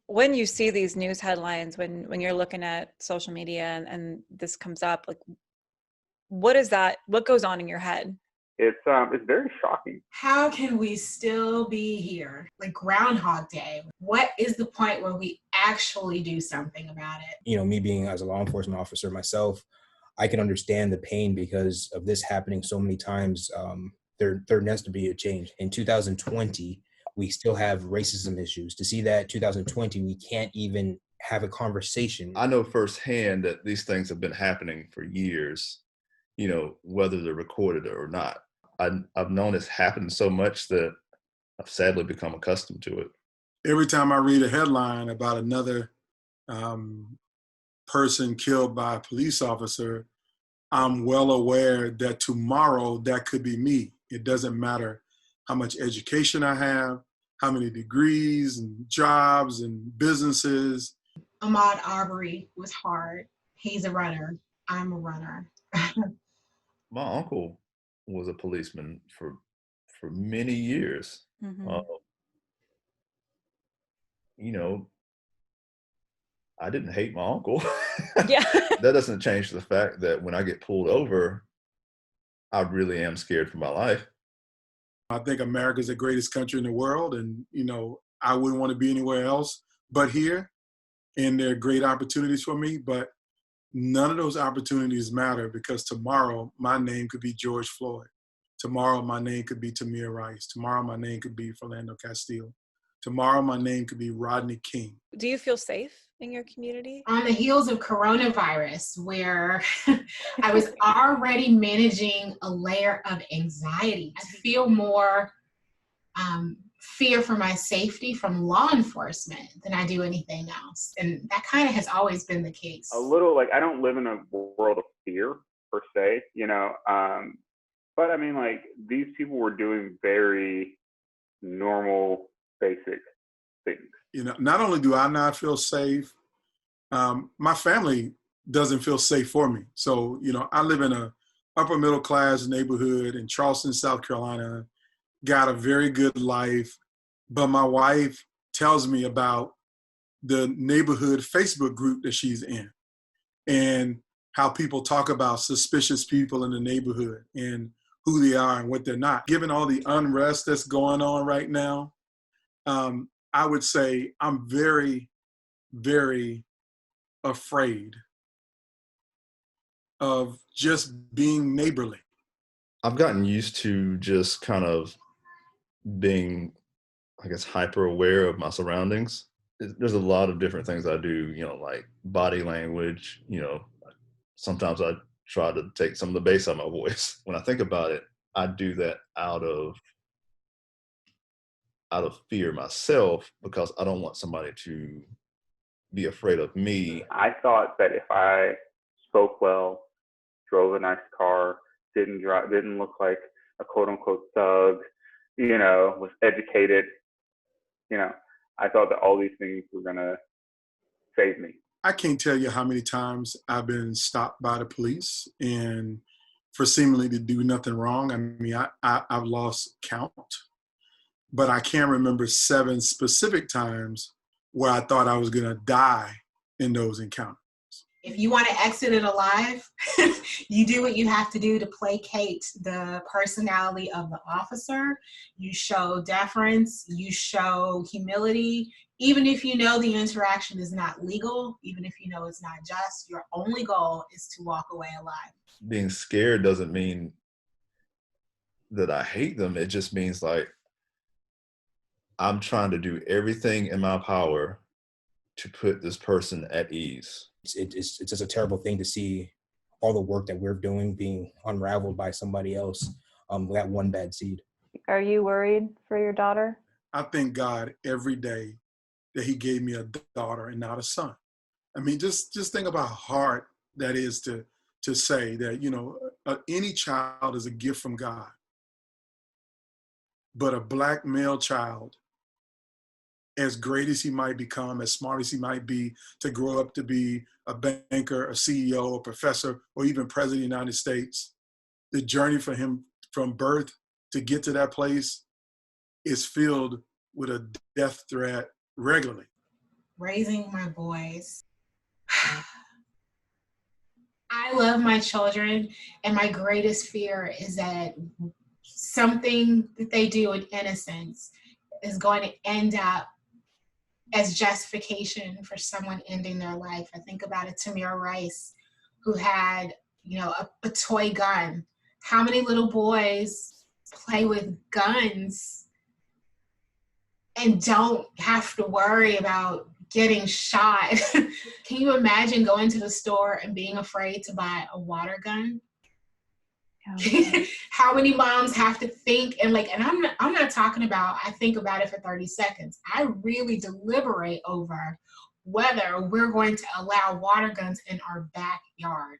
when you see these news headlines, when you're looking at social media and this comes up, like, what goes on in your head? It's very shocking. How can we still be here? Like Groundhog Day. What is the point where we actually do something about it? You know, me being as a law enforcement officer myself, I can understand the pain because of this happening so many times. There needs to be a change. In 2020, we still have racism issues. To see that 2020, we can't even have a conversation. I know firsthand that these things have been happening for years, you know, whether they're recorded or not. I've known it's happened so much that I've sadly become accustomed to it. Every time I read a headline about another person killed by a police officer, I'm well aware that tomorrow that could be me. It doesn't matter how much education I have, how many degrees and jobs and businesses. Ahmaud Arbery was hard. He's a runner. I'm a runner. My uncle was a policeman for many years. Mm-hmm. You know, I didn't hate my uncle. Yeah. That doesn't change the fact that when I get pulled over, I really am scared for my life. I think America's the greatest country in the world, and you know, I wouldn't want to be anywhere else but here. And there are great opportunities for me, but none of those opportunities matter because tomorrow my name could be George Floyd. Tomorrow my name could be Tamir Rice. Tomorrow my name could be Philando Castile. Tomorrow my name could be Rodney King. Do you feel safe in your community? On the heels of coronavirus, where I was already managing a layer of anxiety, I feel more fear for my safety from law enforcement than I do anything else. And that kind of has always been the case. A little, like, I don't live in a world of fear per se, you know, but I mean, like, these people were doing very normal, basic things. You know, not only do I not feel safe, my family doesn't feel safe for me. So, you know, I live in a upper middle class neighborhood in Charleston, South Carolina, got a very good life, but my wife tells me about the neighborhood Facebook group that she's in and how people talk about suspicious people in the neighborhood and who they are and what they're not. Given all the unrest that's going on right now, I would say I'm very, very afraid of just being neighborly. I've gotten used to just kind of being, I guess, hyper aware of my surroundings. There's a lot of different things I do, you know, like body language, you know, sometimes I try to take some of the bass out of my voice. When I think about it, I do that out of fear myself because I don't want somebody to be afraid of me. I thought that if I spoke well, drove a nice car, didn't look like a quote unquote thug, you know, was educated, you know, I thought that all these things were gonna save me. I can't tell you how many times I've been stopped by the police and for seemingly to do nothing wrong. I mean, I've lost count, but I can't remember 7 specific times where I thought I was gonna die in those encounters. If you want to exit it alive, you do what you have to do to placate the personality of the officer. You show deference, you show humility. Even if you know the interaction is not legal, even if you know it's not just, your only goal is to walk away alive. Being scared doesn't mean that I hate them. It just means like I'm trying to do everything in my power to put this person at ease. It's just a terrible thing to see all the work that we're doing being unraveled by somebody else, that one bad seed. Are you worried for your daughter? I thank God every day that he gave me a daughter and not a son. I mean, just think about how hard that is to say that, you know, any child is a gift from God. But a Black male child, as great as he might become, as smart as he might be, to grow up to be a banker, a CEO, a professor, or even president of the United States, the journey for him from birth to get to that place is filled with a death threat regularly. raising my boys. I love my children, and my greatest fear is that something that they do in innocence is going to end up as justification for someone ending their life. I think about a Tamir Rice who had, a toy gun. How many little boys play with guns and don't have to worry about getting shot? Can you imagine going to the store and being afraid to buy a water gun? How many moms have to think and I'm not talking about I think about it for 30 seconds. I really deliberate over whether we're going to allow water guns in our backyard.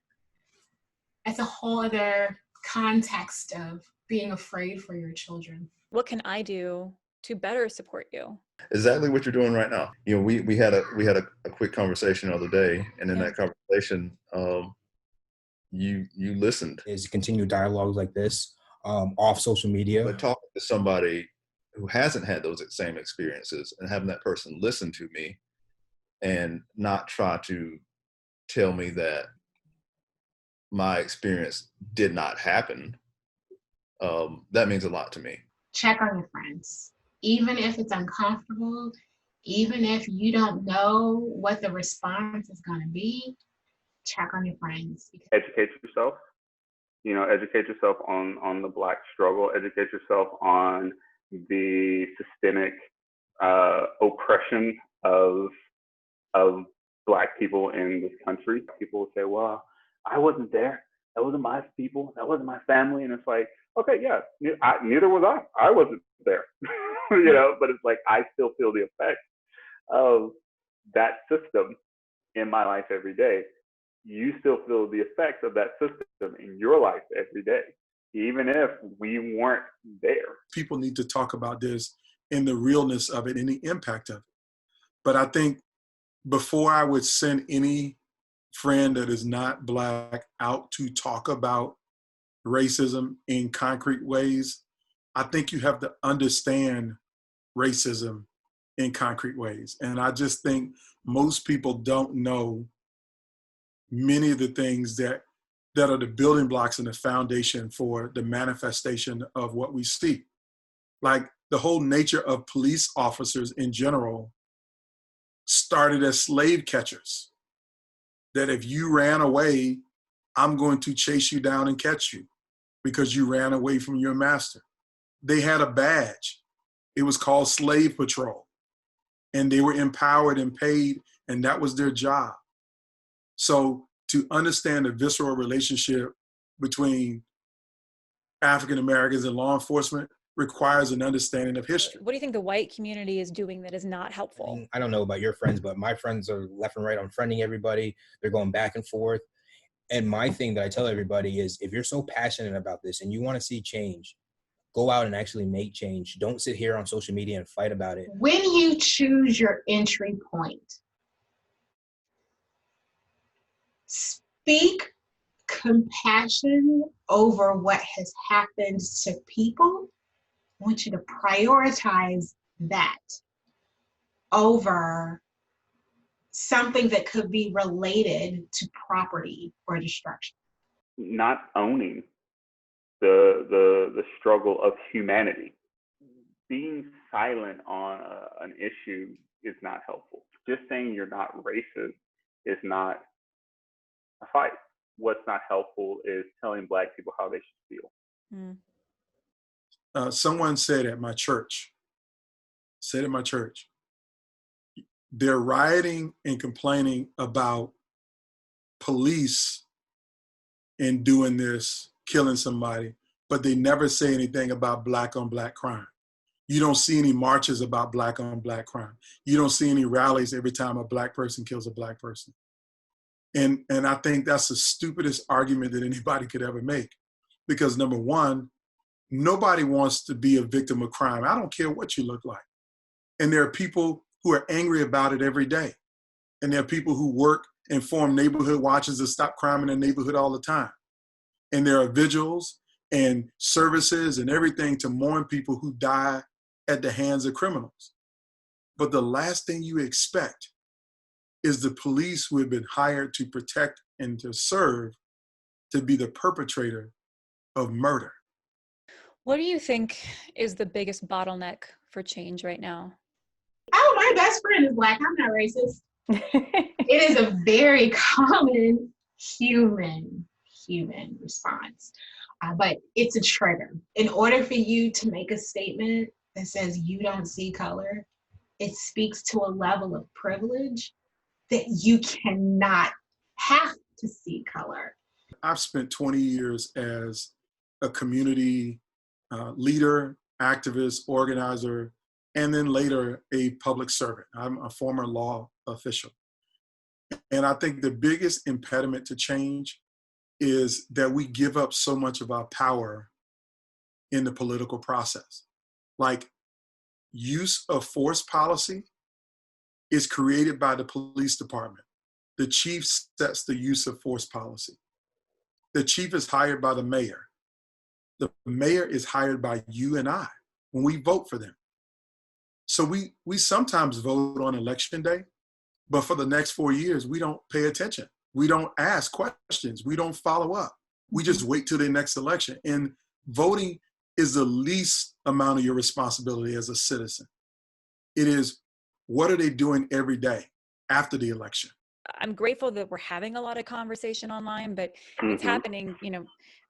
That's a whole other context of being afraid for your children. What can I do to better support you? Exactly what you're doing right now. We had a quick conversation the other day, and in that conversation, you listened. Is continue dialogues like this off social media. But talking to somebody who hasn't had those same experiences and having that person listen to me and not try to tell me that my experience did not happen, that means a lot to me. Check on your friends. Even if it's uncomfortable, even if you don't know what the response is going to be, check on your friends. Educate yourself. Educate yourself on the Black struggle. Educate yourself on the systemic oppression of Black people in this country. People will say, "Well, I wasn't there. That wasn't my people. That wasn't my family." And it's like, okay, yeah, neither was I. I wasn't there, But it's like I still feel the effects of that system in my life every day. You still feel the effects of that system in your life every day, even if we weren't there. People need to talk about this and the realness of it and the impact of it. But I think before I would send any friend that is not Black out to talk about racism in concrete ways, I think you have to understand racism in concrete ways. And I just think most people don't know many of the things that are the building blocks and the foundation for the manifestation of what we see. Like the whole nature of police officers in general started as slave catchers. That if you ran away, I'm going to chase you down and catch you because you ran away from your master. They had a badge. It was called Slave Patrol. And they were empowered and paid, and that was their job. So to understand the visceral relationship between African Americans and law enforcement requires an understanding of history. What do you think the white community is doing that is not helpful? I don't know about your friends, but my friends are left and right unfriending everybody. They're going back and forth. And my thing that I tell everybody is if you're so passionate about this and you want to see change, go out and actually make change. Don't sit here on social media and fight about it. When you choose your entry point, speak compassion over what has happened to people. I want you to prioritize that over something that could be related to property or destruction. Not owning the struggle of humanity. Being silent on an issue is not helpful. Just saying you're not racist is not a fight. What's not helpful is telling Black people how they should feel. Someone said at my church, they're rioting and complaining about police and doing this, killing somebody, but they never say anything about Black on Black crime. You don't see any marches about Black on Black crime. You don't see any rallies every time a Black person kills a Black person. And I think that's the stupidest argument that anybody could ever make. Because number one, nobody wants to be a victim of crime. I don't care what you look like. And there are people who are angry about it every day. And there are people who work and form neighborhood watches to stop crime in their neighborhood all the time. And there are vigils and services and everything to mourn people who die at the hands of criminals. But the last thing you expect is the police who have been hired to protect and to serve to be the perpetrator of murder. What do you think is the biggest bottleneck for change right now? Oh, my best friend is Black. I'm not racist. It is a very common human response, but it's a trigger. In order for you to make a statement that says you don't see color, it speaks to a level of privilege that you cannot have to see color. I've spent 20 years as a community leader, activist, organizer, and then later a public servant. I'm a former law official. And I think the biggest impediment to change is that we give up so much of our power in the political process. Like, use of force policy is created by the police department. The chief sets the use of force policy. The chief is hired by the mayor. The mayor is hired by you and I when we vote for them. So we sometimes vote on election day, but for the next 4 years, we don't pay attention. We don't ask questions. We don't follow up. We just wait till the next election. And voting is the least amount of your responsibility as a citizen. It is, what are they doing every day after the election? I'm grateful that we're having a lot of conversation online, but it's happening,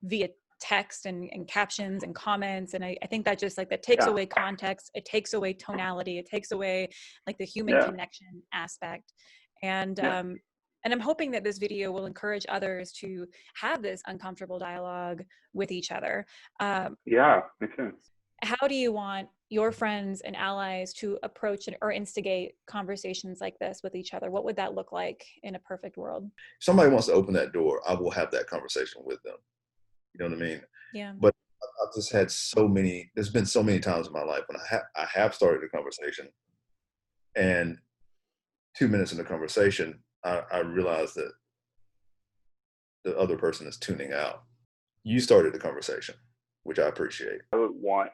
via text and captions and comments. And I think that just like that takes away context. It takes away tonality. It takes away like the human connection aspect. And I'm hoping that this video will encourage others to have this uncomfortable dialogue with each other. Yeah, me too. How do you want your friends and allies to approach or instigate conversations like this with each other? What would that look like in a perfect world? If somebody wants to open that door, I will have that conversation with them. You know what I mean? Yeah. But I've just had there's been so many times in my life when I have started a conversation, and 2 minutes in the conversation, I realized that the other person is tuning out. You started the conversation, which I appreciate. I would want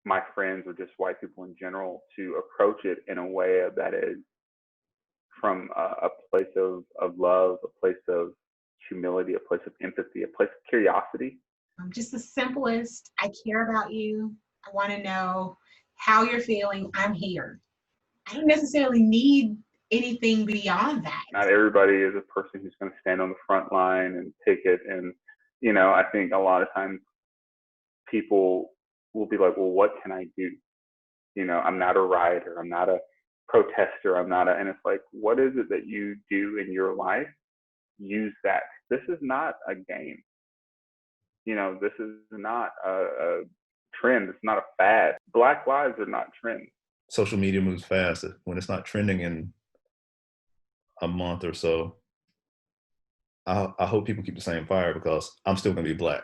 my friends or just white people in general to approach it in a way that is from a place of love, a place of humility, a place of empathy, a place of curiosity. Just the simplest, I care about you. I want to know how you're feeling. I'm here. I don't necessarily need anything beyond that. Not everybody is a person who's going to stand on the front line and picket. And, I think a lot of times people will be like, well, what can I do? I'm not a rioter. I'm not a protester. and it's like, what is it that you do in your life? Use that. This is not a game. This is not a trend. It's not a fad. Black lives are not trends. Social media moves fast. When it's not trending in a month or so, I hope people keep the same fire, because I'm still going to be Black.